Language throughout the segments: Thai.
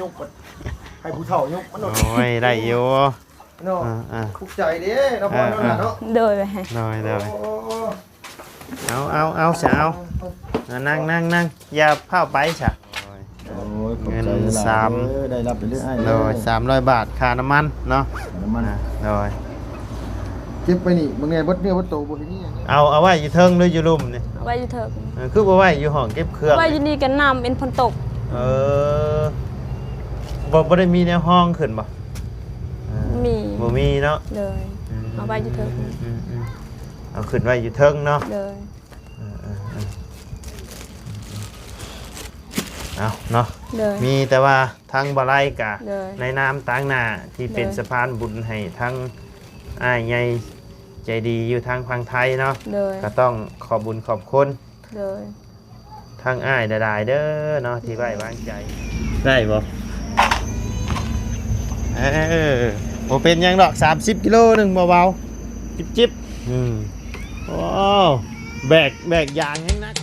ยกให้ผู้เฒ่ายกมันหน่อย โอ้ยได้อยู่ เนาะคุกใจเด้เนาะพ่อเนาะ โดยไป ได้เอาซะเอานั่งอย่าเผาไปซะ โอ้ย เงิน ได้รับไปเรื่อย โดย300 บาทค่าน้ำมันเนาะ น้ำมัน โดย เก็บไปนี่บางแง่บดเนื้อบดโตบ่เห็นนี่ เอาไว้อยู่เทิงหรืออยู่ลุ่มนี่ เอาไว้อยู่เถอะ คือบ่ไว้อยู่ห้องเก็บเครื่อง ไว้อยู่นี่กันน้ำเป็นฝนตก บ่ได้มีในห้องขึ้นบ่ มี บ่มีเนาะ เลยเอาไว้อยู่เถอะ เอาขึ้นไว้อยู่เทิงเนาะ เลย เอาเนาะ เลย มีแต่ว่าทางบ่ไล่กะ เลย ในน้ำต่างหน้าที่เป็น เลย สะพานบุญให้ทั้งอ้ายใหญ่ใจดีอยู่ทางฝั่งไทยเนาะ เลย ก็ต้องขอบบุญขอบคุณ เลย ทางอ้ายได้เด้อเนาะที่ไว้วางใจได้บ่บ่เป็นหยังดอก30กิโลนึงเบาๆจิบโอ้แบกยางให้นัก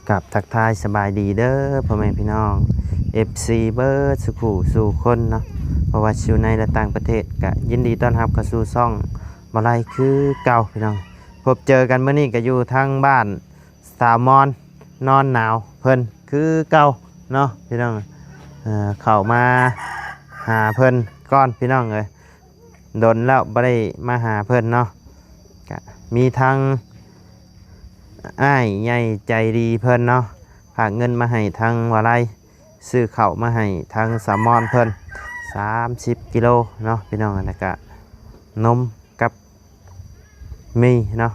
กับทักทายสบายดีเด้อพ่อแม่พี่น้อง FC เบิร์ดสุขุสู่คนเนาะเพราะว่าอยู่ในและต่างประเทศก็ยินดีต้อนรับเข้าสู่ช่องบ่ไล่คือเก่าพี่น้องพบเจอกันเมื่อนี้ก็อยู่ทางบ้านสาวมอนนอนหนาวเพิ่นคือเก่าเนาะพี่น้องเข้ามาหาเพิ่นก่อนพี่น้องเลยดนแล้วบ่ได้มาหาเพิ่นเนาะก็มีทางอ้ายใหญ่ใจดีเพิ่นเนาะฝากเงินมาให้ทางวาไลซื้อข้าวมาให้ทางสามอนเพิ่น30 กิโลเนาะพี่น้องแล้วก็นมกับมีเนาะ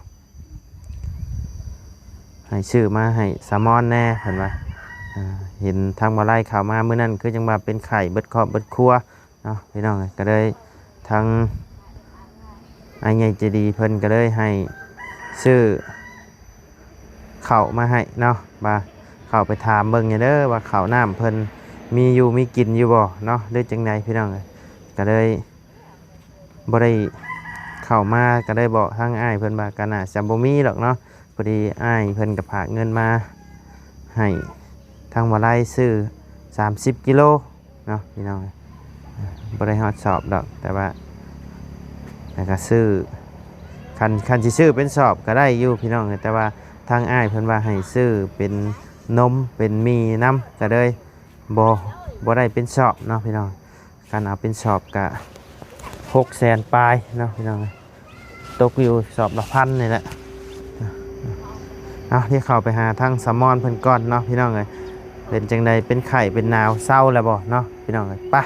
ให้ซื้อมาให้สามอนแน่เห็นว่าเห็นทางวาไลข่าวมาเมื่อนั้นคือจังว่าเป็นไข่เบิดครอบเบิดครัวเนาะพี่น้องก็เลยทางอ้ายใหญ่ใจดีเพิ่นก็เลยให้ซื้อเข้ามาให้เนาะมาเข้าไปถามเบิ่งเด้อว่าข้าวน้ำเพิ่นมีอยู่มีกินอยู่บ่เนาะหรือจังไดพี่น้องก็เลยบ่ได้เข้ามาก็ได้บอกทางอ้ายเพิ่นว่าก็น่าจะบ่มีหรอกเนาะพอดีอ้ายเพิ่นก็ฝากเงินมาให้ทางว่าไล่ซื้อ30 กิโลเนาะพี่น้องบ่ได้ฮอดสอบดอกแต่ว่าแล้วก็ซื้อคันสิซื้อเป็นสอบก็ได้อยู่พี่น้องแต่ว่าทางอ้ายเพิ่นว่าให้ซื้อเป็นนมเป็นมีน้ำก็เลยบ่ได้เป็นสอบเนาะพี่น้องการเอาเป็นสอบกะ600,000ปลายเนาะพี่น้องตกอยู่สอบละ1,000นี่แหละเอาที่เข้าไปหาทางสามอนเพิ่นก่อนเนาะพี่น้องเลยเป็นจังใดเป็นไข่เป็นหนาวเศร้าแล้วบ่เนาะพี่น้องเลยไป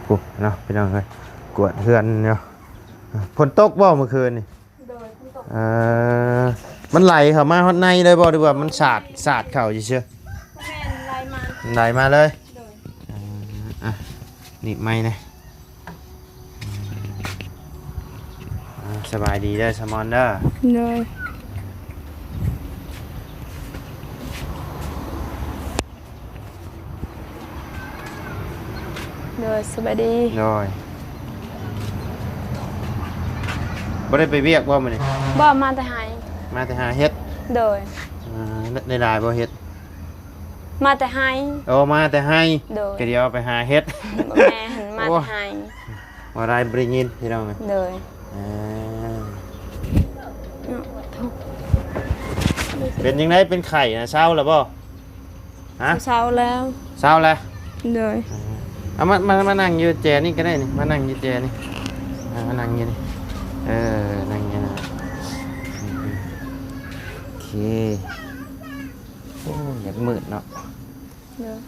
ปุ๊บเนาะพี่น้องเลยกวดเฮือนเนาะฝนตกบ่เมื่อคืนนี่มันไหลเข้ามาฮอดในเลยบ่หรือว่ามันสาดเข้าเฉยๆไหลมาเลยนี่ไม่นะสบายดีเด้อสมอนเด้อ เลยเลยสบายดี โดยบ่ได้ไปเวียกบ่มื้อนี้ บ่มาแต่หาย มาแต่หาเฮ็ด โดย ได้หลายบ่เฮ็ด มาแต่หาย โอ้มาแต่ให้ โดย ก็เดี๋ยวไปหาเฮ็ด แม่หันมาแต่หาย ว่าได้บ่ได้ยินพี่น้องเอ้ย โดย เป็นจังไดเป็นไข่นะเช้าแล้วบ่ฮะ เช้าแล้ว เช้าแล้ว โดย เอามานั่งอยู่แจนี่ก็ได้นี่มานั่งอยู่แจนี่มานั่งอยู่นี่นั่งอยู่นะโอเคโอ้อยากมืดเนาะ โดย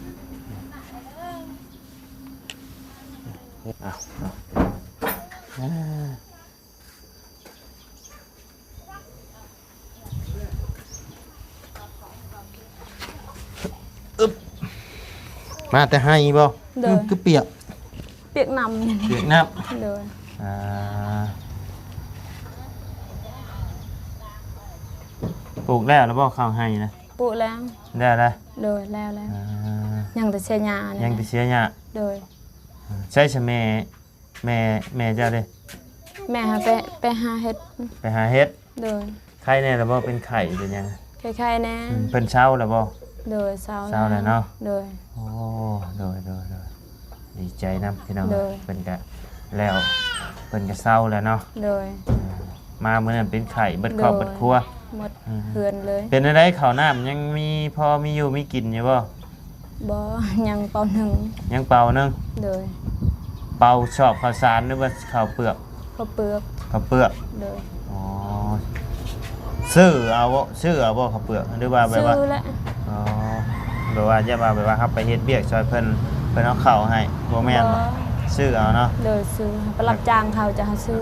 มาแต่ให้บ่ โดย คือเปียก เปียกนำ เปียกน้ โดย ำปลูกแล้วบ่ข้าวให้นะ ปุแล้ว ได้แล้ว โดยแล้ว ยังแต่เสียหญ้านี่ ยังไปเสียหญ้า โดย ใช่ใช่แม่เจ้าเด้ แม่หาไปหาเฮ็ด ไปหาเฮ็ด โดย ไข้แน่แล้วบ่เป็นไข้เป็นหยัง คล้ายๆแน่ เพิ่นเช้าแล้วบ่ โดยเศร้า เศร้าแล้วเนาะ โดย โอ้โดยดีใจนํพี่น้อง โดย เพิ่นก็แล้วเพิ่นก็เศร้าแล้วเนาะ โดย มามื้อนั้นเป็นไข้เบิดครอบ โดย เบิดครัว หมดเฮือนเลย เป็นอะไรข้าวน้ำยังมีพอมีอยู่มีกินอยู่บ่ บ่ยังเปาหนึ่ง ยังเป่านึง โดย เป่าชอบข้าวสารหรือว่าข้าวเปลือก ข้าวเปลือก ข้าวเปลือก โดย อ๋อซื้อเอาบ่ข้าวเปลือกหรือว่าแบบ ซื้ ว่า อแหละ อ๋อแบบว่าจะมาแบบว่าครับไปเฮ็ดเบียกช่วยเพิ่นเอาข้าวให้บ่แม่นบ่ซื้อเอาเนาะ โดยซื้อไปรับจ้างเขาจะหาซื้อ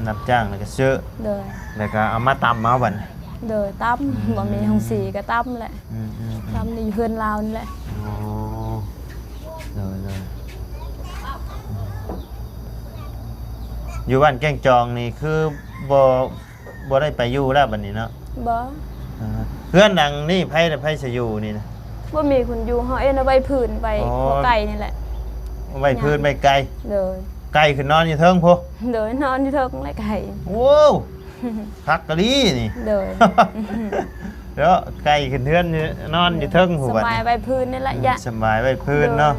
รับจ้างแล้วก็ซื้อ โดย แล้วก็เอามาตำเอาบัดนี้ โดยตั้มบ่มีห้องสีก็ตั้มแหละ อืม ตั้มในเฮือนลาวนี่แหละ อ๋อเลยอยู่บ้านแก้งจองนี่คือบ่ได้ไปอยู่แล้วบัดนี้เนาะ บ่ เพื่อนดังนี่ไผสิอยู่นี่นะ บ่มีคนอยู่เฮาเอ็นเอาไว้พื้นไป อ๋อ หัวไก่นี่แหละ ไว้พื้นไว้ไกล โดย ไกลขึ้นนอนอยู่เทิงพุ โดยนอนอยู่เทิงและไก่ โว้วคักกะลีนี่ โดย แล้วไกลขึ้นเทือนอยู่นอนอยู่เทิงผู้ ส บัด บาย นี้ ไว้พื้นนี่แหละยะ สบายไว้พื้นเนาะ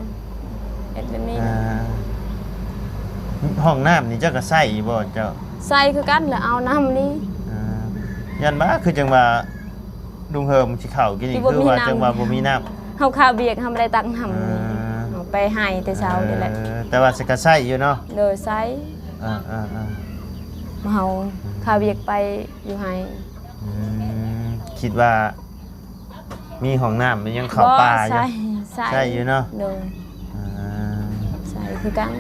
เอ็ดแบบนี้ อ่าห้องน้ำนี่เจ้าก็ใส่บ่เจ้า ใส่คือกันแล้วเอาน้ำนี้ ยันมาคือจังว่าลุงเฮิมสิเข้ากินนี่คือว่าจังว่าบ่มีน้ำ เฮาข้าวเบียกทำอะไรตักน้ำนี่ อ่า เอาไปให้แต่เช้านี่แหละ แต่ว่าสกใส่อยู่เนาะ โดยใส่ อ่า เฮาข้าวเบียกไปอยู่ให้ คิดว่ามีห้องน้ำมันยังเข้าป่าอยู่ ใส่ ใส่อยู่เนาะ โดย อ่า ใส่คือกัน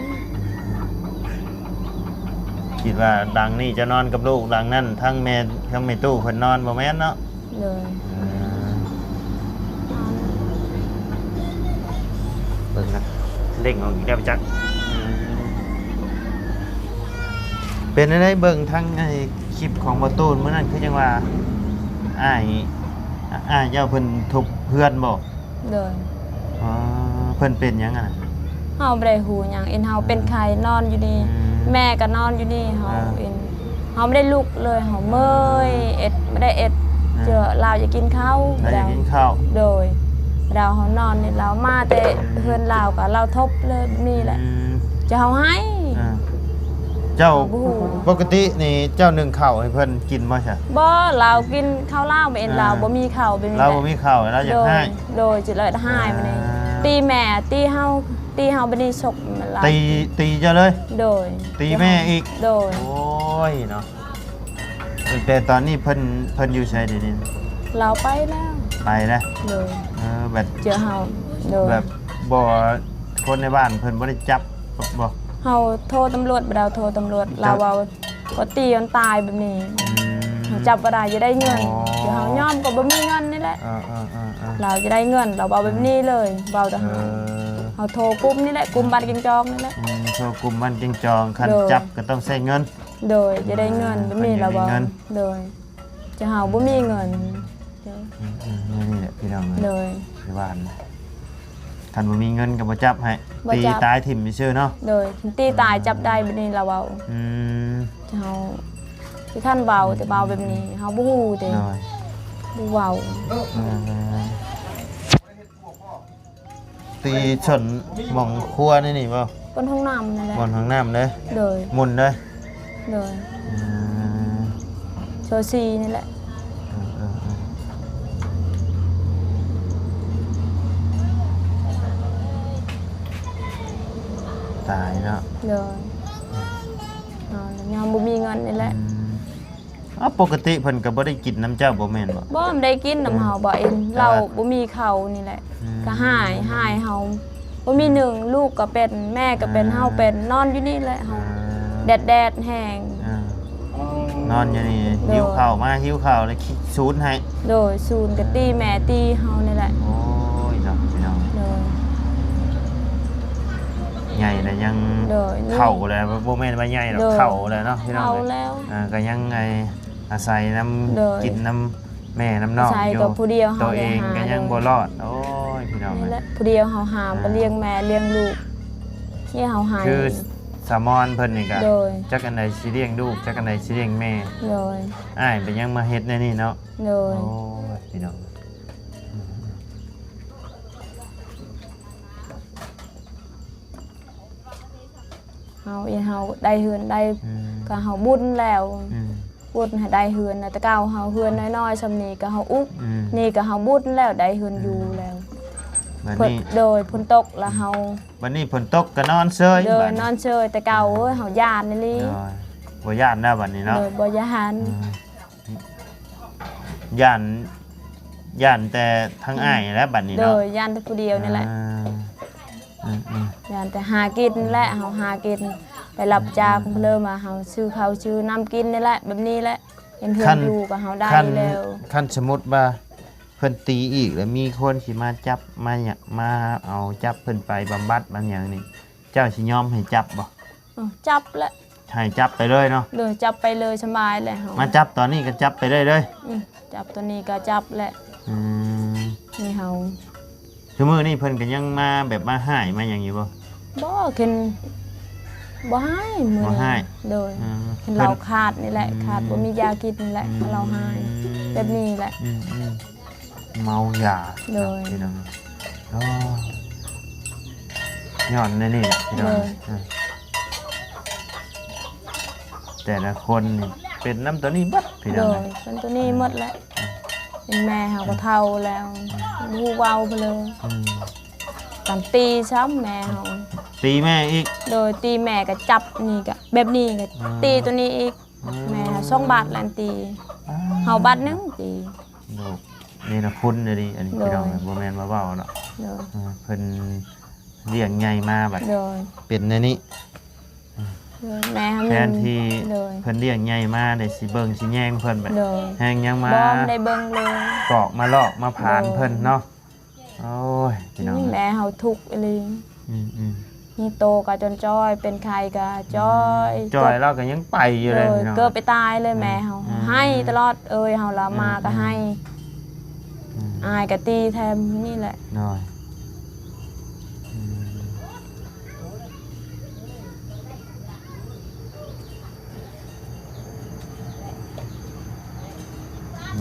คิดว่าดังนี่จะนอนกับลูกดังนั่นทั้งแม่ตู้เพิ่นนอนบ่แม่นเนาะ โดย เบิ่งนะเล่งออกอีกแล้วจักเป็นอะไรเบิ่งทั้งไอ้คลิปของบ่ตูนมื้อนั้นคือจังว่าอ้ายเจ้าเพิ่นทุบเพื่อนบ่ โดย อ๋อเพิ่นเป็นหยังอ่ะ เฮาบ่ได้ฮู้หยังเอ็นเฮาเป็นไข้นอนอยู่นี่ อืม แม่ก็นอนอยู่นี่เฮา อ่า เอ็นเฮาไม่ได้ลุกเลยเฮาเมื่อยเอ็ดไม่ได้เอ็ด อ่า เจอลาวจะกินข้าว แล้วอยากกินข้าว โดยเราเฮานอนนี่เรามาแต่เฮือนลาวก็เราทบเลยนี่แหละ อืม จะเฮาให้ อ่าเจ้า บ่ฮู้ ปกตินี่เจ้านึ่งข้าวให้เพิ่นกินบ่ใช่ บ่เรากินข้าวลาวบ่เอ็น อ่า เราบ่มีข้าวเป็น เราบ่มีข้าวแล้วอยากให้ โดยจิเลยให้มานี่ อ่า ตีแม่ตีเฮาบ่ได้ชกมันเรา ตีเจ้าเลย โดย ตีแม่อีก โดย โอ้ยเนาะแต่ตอนนี้เพิ่นอยู่ไสเดี๋ยวนี้ เราไปแล้ว ไปแล้ว โดย แบบ เจอเฮาโดย แบบบ่คนในบ้านเพิ่นบ่ได้จับบ่ เฮาโทรตำรวจบ่ได้เอาโทรตำรวจเราเอาก็ตีจนตายแบบนี้เฮาจับบ่ได้จะได้เงินเดี๋ยวเฮายอมก็บ่มีเงินนี่แหละ เราจะได้เงินเราเอาแบบนี้เลยเบาแต่เฮาเฮาโทรกลุ่มนี่แหละกลุ่มบ้านกิงจองนี่แหละ โชว์กลุ่มบ้านเก่งจองคัน โดย จับก็ต้องใช้เงิน โดยจะได้เงินแบบนี้เราบ่ เงิน โดยจะเฮาบ่มีเงิน นี่แหละพี่น้อง โดย ที่บ้านคันบ่มีเงินก็บ่จับให้ บ่ ตี จับ ตายถิ่มซื่อเนาะ โดยตีตายจับได้แบบนี้เราเอา อืม จะเฮาที่ขั้นเบาแต่เบาแบบนี้เฮาบ่ฮู้แต่ หน่อย บ่เว้า ตีชนหม่องครัวนี่บ่ บนห้องน้ำนั่นแหละ บนห้องน้ำเด้อ โดย หมุนเด้อ โดยโซซีนี่แหละ ตายเนาะ โดยยังบ่มีเงินนี่แหละ ปกติเพิ่นก็บ่ได้กินน้ำเจ้าบ่แม่นบ่ บ่มันได้กินน้ำเฮาบ่เอ็นเราบ่มีเขานี่แหละ อืม ก็หายเฮาบ่มีหนึ่งลูกก็เป็นแม่ก็เป็นเฮาเป็นนอนอยู่นี่แหละเฮาแดดแห้ง นอนอยู่นี่หิวข้าวมาหิวข้าวแล้วคิดซูนให้ โดยศูนย์ก็ตีแม่ตีเฮานี่แหละ โอ้ยเนาะพี่น้อง โดย ใหญ่แล้วยัง โดยนี่ เข่าแล้วบ่แม่นว่าใหญ่หรอก โดย เข่าแล้วเนาะพี่น้อง เอา เอ้ย แล้ว ก็ยังไงอาศัยน้ โดย ำกินน้ำแม่น้ำนอง อาศัย อยู่ กับผู้เดียว ตัวเอง หา ก็ยัง เลย บ่รอดโอ้ย ยพี่น้อง นี่แหละผู้เดียวเฮาหามไปเลี้ยงแม่เลี้ยงลูกนี่เฮาหาย คือสามอนเพิ่นนี่ก็ โดย จักอันใดสิเลี้ยงลูกจักอันใดสิเลี้ยงแม่ โดย อ้ายเป็นยังมาเฮ็ดในนี่เนาะ โดย โอ้ยพี่น้อง เฮาได้เฮือนได้ อืม ก็เฮาบุญแล้ว อืม บุญให้ได้เฮือนนะแต่เก่าเฮาเฮือนน้อยๆซำนี้ก็เฮาอุก อืม นี่ก็เฮาบุญแล้วได้เฮือนอยู่แล้ว บัด เพิ่น นี้ โดยฝนตกแล้วเฮา บัดนี้ฝนตกก็นอนเซย เดิ บั น ด นอนเฉยแต่เก่าเอ้ยเฮาย่านนี่ลิ โอ้ยบ่ย่านแล้วบัดนี้เนาะ โดยบ่ย่าน ย่านย่านแต่ทั้งอ้ายและบัดนี้ โด เนาะ ยย่านแต่ผู้เดียวนี่แหละ อืม ย่านแต่หากินแหละเฮาหากินไปรับจ้างเพิ่นมาเฮาซื้อข้าวซื้อน้ำกินนี่แหละแบบนี้แหละเห็นเพิ่นอยู่ก็เฮาได้ คัน แล้ว คันสมมุติว่าเพิ่นตีอีกแล้วมีคนสิมาจับมาหยังมาเอาจับเพิ่นไปบำบัดบางอย่างนี่เจ้าสิยอมให้จับบ่ จับแล้ว ให้จับไปเลยเนาะ เลยจับไปเลยสบายเลยเฮา มาจับตอนนี้ก็จับไปเลยเลย จับตัวนี้ก็จับแหละ อืม นี่เฮา คือมื้อนี้เพิ่นก็ยังมาแบบมาหายมาหยังอยู่บ่ บ่กินบ่ให้มื้อ บ่ให้ โดย อืม เห็นเราขาดนี่แหละขาดบ่มียากินนี่แหละเราให้แบบนี้แหละ อืมเมายา เลย พี่น้องโอ้ย้อนในนี่แหละพี่น้อง เลย แต่ละคนนี่เป็นน้ำตัวนี้บัดพี่ โด น้อง ยเป็นตัวนี้หมดแล้วเป็นแม่เฮาก็เฒ่าแล้วบูเว้าไปเลย อืม ตามตีซ้ำแม่เฮา ตีแม่อีก โดยตีแม่ก็จับนี่ก็แบบนี้ก็ตีตัวนี้อีกแม่เฮา2 บาทแล้วตีเฮาบาทหนึงตี ลูกนี่นะคุณเลยดิอันนี้พี่น้อง เลย บ่แม่นเบาๆเนาะ โดย เพิ่นเลี้ยงใหญ่มาบัด โดย เป็นในนี้ โดยแม่เฮา แทนที่ โดย เพิ่นเลี้ยงใหญ่มาได้สิเบิ่งสิแย่งเพิ่นบัด โดย แฮงยังมา บ่ได้เบิ่งเลย กอกมาลอกมาผ่าน เลย เพิ่นเนาะโอ้ยพี่น้อง แม่เฮาทุกข์อีหลี อืม นี่โตก็จนจ้อยเป็นใครก็จ้อย จอยเราก็ยังไปอยู่เลยพี่น้อง เกิดไปตายเลยแม่เฮา อืม ให้ตลอดเฮาละมาก็ให้ อืม อายก็ตีแทมนี่แหละ น้อย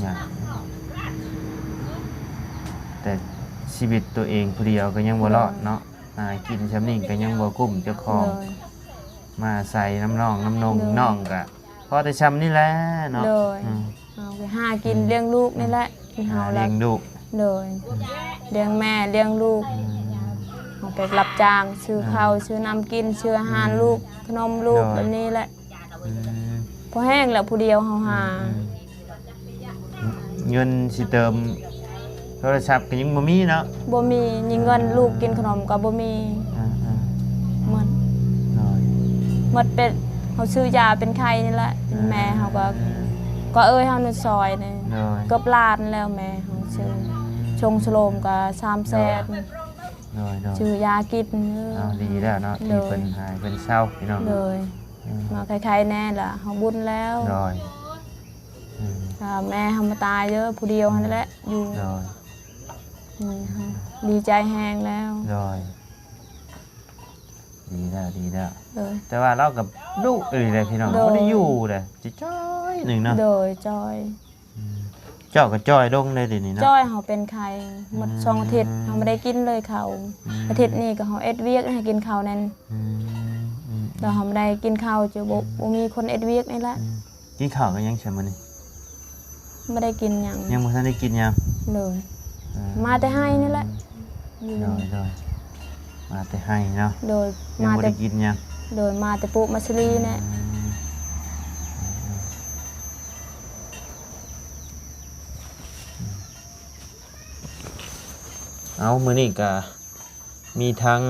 เนี่ยแต่ชีวิตตัวเองผู้เดียวก็ยังบ่รอดเนาะกินช้ำนี่ก็ยังบ่กุ้มเจ้าของ เลย มาใส่น้ำน่องน้ำนง เลย น่องกะพอแต่ช้ำนี่แหละเนาะ เลย อืม เอาไปหากินเลี้ยงลูกนี่แหละที่เฮา เลี้ ละ ยงลูก เลยเลี้ยงแม่เลี้ยงลูกเอาไปรับจ้างซื้อข้าวซื้อน้ำกินซื้ออาหารลูกขนมลูกแบบนี้แหละ อืม พอแห้งแล้วผู้เดียวเฮาหา เงินสิเติมโทรศัพท์ก็ยังบ่มีเนาะ บ่มียิงเงินลูกกินขนมก็บ่มี อ่า หมด ๆน้อย หมดเป็นเขาซื้อยาเป็นไข้นี่แหละเป็นแม่เขาก็เฮาในซอยนี่ น้อย เกือบล้านแล้วแม่เขาซื้อชงสโลมก็300,000 น้อย ซื้อยากิน เอาดีแล้วเนาะที่เพิ่นหายเพิ่นเศร้าพี่น้อง เลย มาใครๆแน่ล่ะเฮาบุญแล้ว น้อย ถ้าแม่เฮามาตายเด้อผู้เดียวนั่นแหละอยู่ น้อย นี่เฮาดีใจแฮงแล้ว น้อยดีแล้ว เลย แต่ว่าเรากับลูกเลยพี่น้อง โดย บ่ได้อยู่เลยจิจ้อยหนึ่งเนาะ โดยจอย เจ้าก็จ้อยลงเลยเดี๋ยวนี้เนาะ จ้อยเฮาเป็นไข้หมด2อาทิตย์เฮาไม่ได้กินเลยข้าวอาทิตย์นี้ก็เฮาเอ็ดเวียกให้กินข้าวนั่น อืม เราทำได้กินข้าวจะบ่มีคนเอ็ดเวียกนี่แหละ กินข้าวก็ยังใช่มื้อนี้ ไม่ได้กินหยัง ยังบ่ทันได้กินยัง เลย เออ มาแต่ให้นี่แหละอยู่ โดยมาแต่ให้เนาะ โดย ยัง มา บ่ แต่ ได้กินยัง โดยมาแต่ปุมาสลีเนี่ย เอามื้อนี้ก็มีทาง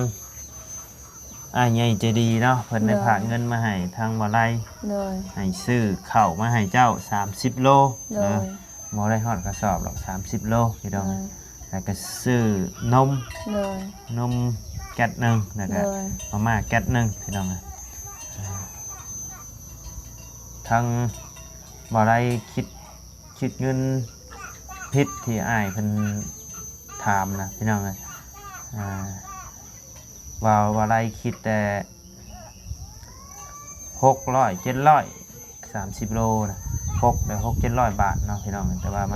อ้ายใหญ่ใจดีเนาะเพิ่นได้ฝากเงินมาให้ทางบ่ไล โดย ให้ซื้อข้าวมาให้เจ้า30โล โดย บ่ได้ฮอดกระสอบหรอก30โลพี่น้อง โดย แล้วก็ซื้อนม โดย นมแก๊สหนึ่งแล้ว โด ก็ ย มาม่าแก๊สหนึ่งพี่น้องนะทั้งบ่ได้คิดเงินพิษที่อ้ายเพิ่นท ามนะพี่น้องเลยว่าไรคิดแต่600 730โลนะ600-700 บาทเนาะพี่น้องแต่ว่าม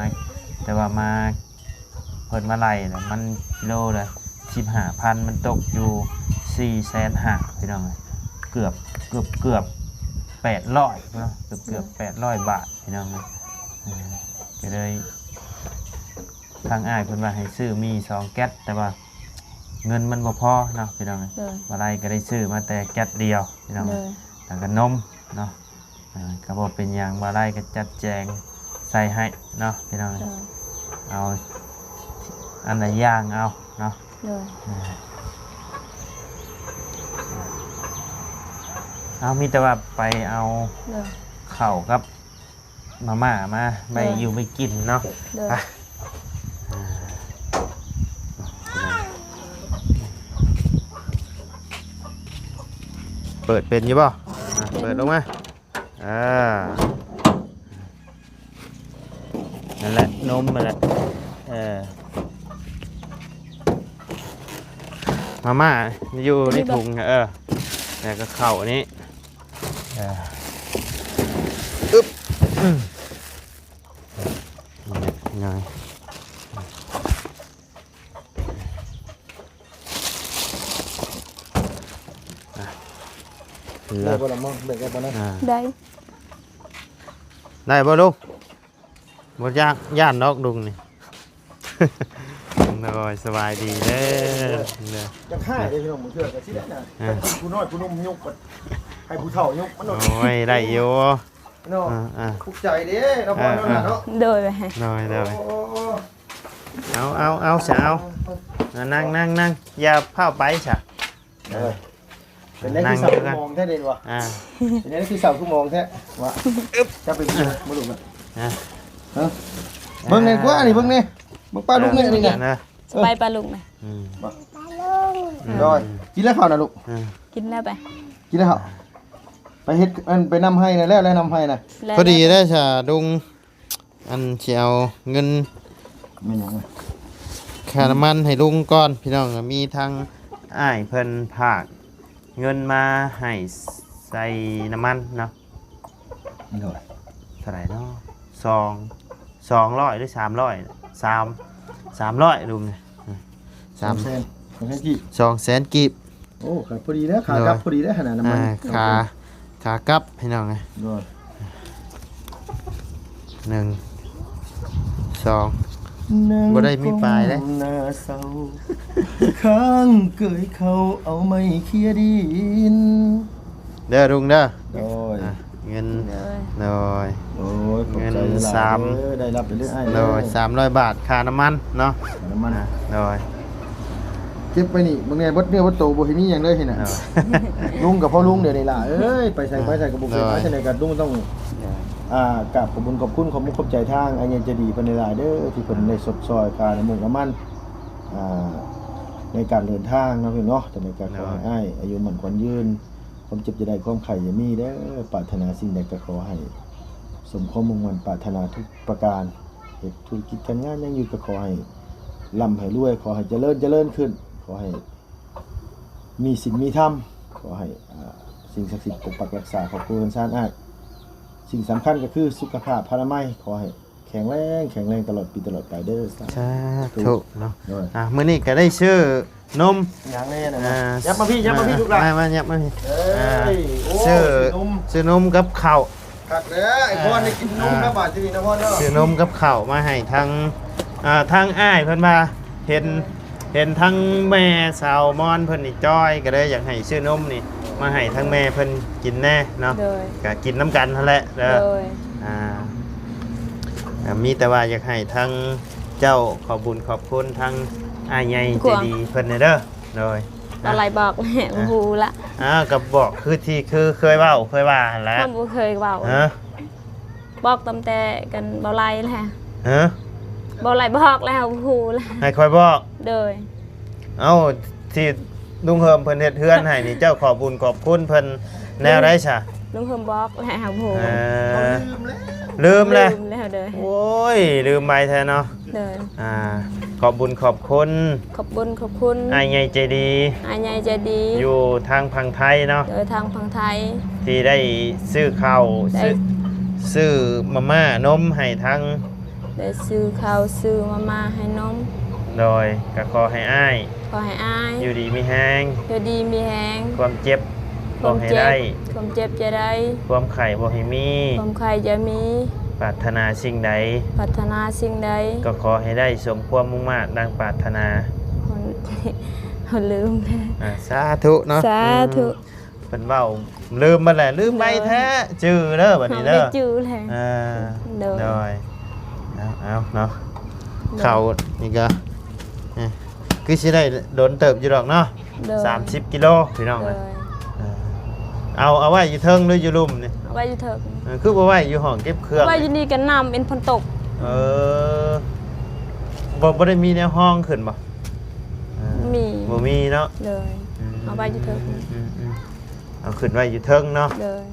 าเพิ่นมาไล่เนี่ยมันกิโลละ15,000มันตกอยู่450,000พี่น้องเกือบ800เนาะเกือบ800 บาทพี่น้องก็เลยทางอ้ายเพิ่นว่าให้ซื้อมี2แก๊สแต่ว่าเงินมันบ่พอเนาะพี่น้องว่าไรก็ได้ซื้อมาแต่แก๊สเดียวพี่น้องแล้วก็นมเนาะก็บ่เป็นหยังว่าไรก็จัดแจงใส่ให้เนาะพี่น้องเอาอันไหนย่างเอาเนาะเอามีแต่ว่าไปเอาข้าวกับมาม่ามาไปอยู่ไปกินเนาะเปิดเป็นอยู่ป่ะเปิดลงมานั่นแหละนมนั่นแหละมาม่าอยู่ในถุงแล้วก็เข้าอันนี้อึ๊บไงได้บ่ละมั้งเด็กได้บ่นะได้บ่ลุงบ่ย่านนอกลุงนี่น้อยสบายดีเด้อจะฆ่าได้พี่น้องบ่เชื่อก็สิได้นะผู้น้อยผู้นุ่มยกให้ผู้เฒ่ายกมันโอ้ยได้อยู่เนาะทุกใจเด้เนาะพ่อเนาะโดยไปน้อยเด้อเอาซะเอานั่งอย่าพาไปซะเป็นเล่นที่2ชั่วโมงแท้เด่นว่ะเป็นเล่นที่2ชั่วโมงแท้ว่ะจะเป็นบ่รู้มั้ยเบิ่งนี่กว่านี่เบิ่งนี่เบิ่งป้าลุงนี่นี่ไงไปป้าลุงน่ะป้าลุงดอยกินแล้วข้าวน่ะลูกกินแล้วไปกินแล้วข้าวไปเฮ็ดไปนำให้น่ะแล้วนำให้น่ะพอดีได้ซะลุงอันสิเอาเงินไม่หยังค่าน้ำมันให้ลุงก่อนพี่น้องมีทางอ้ายเพิ่นฝากเงินมาให้ใส่น้ำมันเนาะเท่าไหร่เนาะ200หรือ300ลุง200,000 กีบโอ้พอดีนะขากลับพอดีได้ขนาดน้ำมันขากลับพี่น้องไง1 2บ่ได้มีปลายเลยข้างเกยเขาเอาไม้เคียดินเด้อลุงเด้อโอ้ยเงินโอ้ยเงินได้รับไปเรื่อย300 บาทค่าน้ำมันเนาะน้ำมันโดยเก็บไปนี่บางแง่บดเนื้อบดโตบ่เห็นมีหยังเลยเห็นน่ะลุงกับพ่อลุงเดี๋ยวนี้ล่ะไปใส่กระบุกใส่ไม้ใส่ในกระดุ้งต้องกราบขอบคุณขอบคุณขอบใจทางอันยังจะดีเพิ่นหลายเด้อที่เพิ่นได้สดซอยค่าน้ำมันน้ำมันในการเดินทางเนาะพี่เนาะแต่ในการขอให้อ้ายอายุมั่นขวัญยืนความเจ็บจะได้ความไข่อย่ามีเด้อปรารถนาสิ่งใดก็ขอให้สมความมุ่งมั่นปรารถนาทุกประการเหตุธุรกิจการงานยังอยู่ก็ขอให้ร่ำให้รวยขอให้เจริญขึ้นขอให้มีศีลมีธรรมขอให้สิ่งศักดิ์สิทธิ์ปกปักรักษาครอบครัวชาติอ้ายสิ่งสำคัญก็คือสุขภาพพลามัยขอให้แข็งแรงตลอดปีตลอดไปเด้อสาธุเนาะมื้อนี้ก็ได้ชื่อนมอย่างนี้นะยับมาพี่ลูกหลานมายับมาพี่ชื่อนมกับข้าวคักเด้อไอ้พ่อได้กินนมนะบาดนี้นะพ่อเนาะชื่อนมกับข้าวมาให้ทางอ้ายเพิ่นมาเห็นทั้งแม่สาวมอนเพิ่นนี่จ้อยก็เลยอยากให้ชื่อนมนี่มาให้ทั้งแม่เพิ่นกินแน่เนาะก็กินน้ำกันนั่นแหละเด้อมีแต่ว่าอยากให้ทั้งเจ้าขอบุญขอบคุณทั้งอ้ายใหญ่ใจดีเพิ่นเด้อโดยอะไรบอกแม่ฮู้ละก็บอกคือที่คือเคยว่าแล้วบ่เคยเว้าบอกตำแต่กันบ่ไล่แหละบ่ไล่บอกแล้วฮู้แล้วให้ค่อยบอกเด้อที่ลุงเฮิมเพิ่นเฮ็ดเฮือนให้นี่เจ้าขอบุญขอบคุณเพิ่นแนวได้ซะ ลุงเพิ่มบอกแหละครับผม ลืมเลย ลืมแล้วเด้อ โอ้ยลืมไปแท้เนาะ เด้อ ขอบบุญขอบคุณ ขอบคุญขอบคุณ อ้ายใหญ่ใจดี อายใหญ่ใจดี อยู่ทางพังไทยเนาะ โดยทางฝั่งไทย ที่ได้ซื้อข้าว ได้ ซื้อมาม่านมให้ทั้ง ได้ซื้อข้าวซื้อมาม่าให้นม โดยก็ขอให้อ้าย ขอให้อาย อยู่ดีมีแห้ง อยู่ดีมีแฮง ความเจ็บบ่ให้ได้ ความเจ็บจะได้ ความไข่บ่ให้มี ความใครจะมี ปรารถนาสิ่งใด ปรารถนาสิ่งใด ก็ขอให้ได้สมความมุ่งมั่นดังปรารถนา คนคนลืมแท้ สาธุเนาะ สาธุ เป็นเว้าลืมมาแหละลืมไปแท้จื้อเด้อบัดนี้เด้อ ได้จื้อแท้ โดย โดยเอาเนาะเข่านี่ก็คือสิได้โดนเติบอยู่ดอกเนาะ โดย 30 กิโลพี่น้อง โด เอ้ย ย เอาไว้อยู่เทิงหรืออยู่ลุ่มนี่ เอาไว้อยู่เถอะ คือบ่ไว้อยู่ห้องเก็บเครื่อง ไว้อยู่นี่กันน้ำเป็นพนตก เออบ่ได้มีแนวห้องขึ้นบ่มี บ่มีเนาะ เลยเอาไว้อยู่เถอะ เอาขึ้นไว้อยู่เทิงเนาะ เลย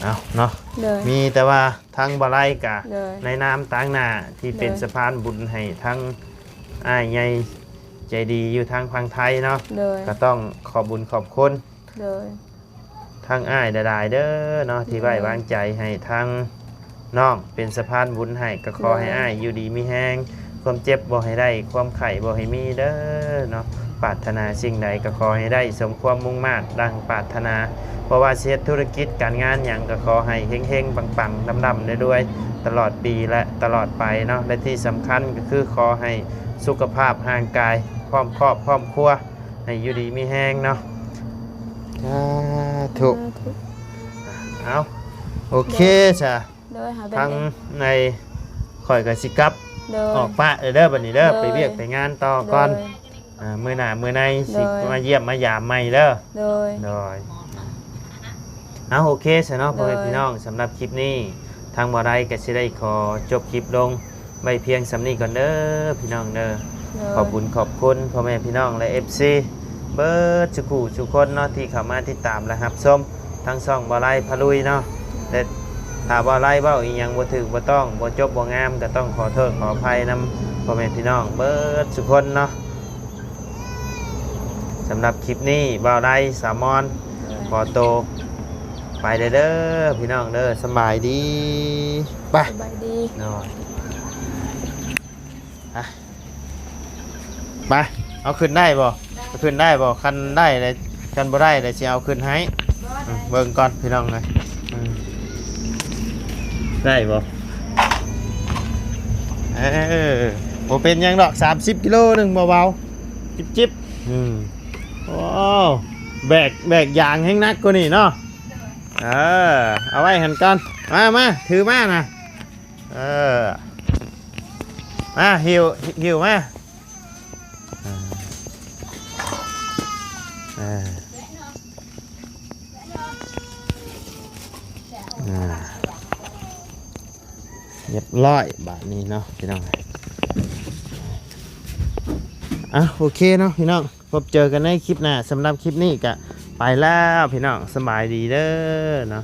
เอาเนาะ เลย มีแต่ว่าทางบ่ไล่กะ เลย ในน้ำต่างหน้าที่เป็น เลย สะพานบุญให้ทั้งอ้ายใหญ่ใจดีอยู่ทางฝั่งไทยเนาะ เลย ก็ต้องขอบบุญขอบคุณ เลย ทางอ้ายดายๆเด้อเนาะที่ไว้วางใจให้ทางน้องเป็นสะพานบุญให้ก็ขอให้อ้ายอยู่ดีมีแห้งความเจ็บบ่ให้ได้ความไข้บ่ให้มีเด้อเนาะปรารถนาสิ่งใดก็ขอให้ได้สมความมุ่งมั่นดังปรารถนาเพราะว่าเสียธุรกิจการงานอย่างก็ขอให้เฮงๆปังๆดำๆได้ด้วยตลอดปีและตลอดไปเนาะและที่สำคัญก็คือขอให้สุขภาพร่างกายพร้อมครอบพร้อมครัวให้อยู่ดีมีแห้งเนาะถูกเอาโอเคจ้ะ เลยหา ทั้งในข่อยกับสิกลับ เลย ออกปะเด้อบัดนี้เด้อ เลย ไปเวียกไปงานต่อก่อน เลย มื้อหน้ามื้อในสิ เลย มาเยี่ยมมายามใหม่เด้อ เลย โดยเอาโอเคซะเนาะพ่อแม่ เลย พี่น้องสำหรับคลิปนี้ทางบ่ได้ก็สิได้ขอจบคลิปลงไว้เพียงสำนี้ก่อนเด้อพี่น้องเด้อ เลย ขอบคุณขอบคุณพ่อแม่พี่น้องและ FC เบิร์ดสุขุสุคนเนาะที่เข้ามาติดตามและรับชมทั้งช่องบ่ไล่พะลุยเนาะแต่ถ้าบ่ไล่เว้าอีหยังบ่ถูกบ่ต้องบ่จบบ่งามก็ต้องขอโทษขออภัยนำพ่อแม่พี่น้องเบิร์ดสุคนเนาะสำหรับคลิปนี้บ่าวไล่สามอนขอโตวไปเด้อพี่น้องเด้อสำบายดีไป สบายดี นอนไปเอาขึ้นได้บ่เอาขึ้นได้บ่คันได้เลยคันบ่ได้เลยสิเอาขึ้นให้เบิ่งก่อนพี่น้องเลยได้บ่บ่เป็นหยังดอก30 กิโลหนึงเบาๆจิบโอ้แบกยางแห้งนักกว่านี่เนาะเอาไว้หันก่อนมาถือมานะมาหิวมาเรียบร้อยบาทนี้เนาะพี่น้องโอเคเนาะพี่น้องพบเจอกันในคลิปหน้าสำหรับคลิปนี้ก็ไปแล้วพี่น้องสบายดีเด้อเนาะ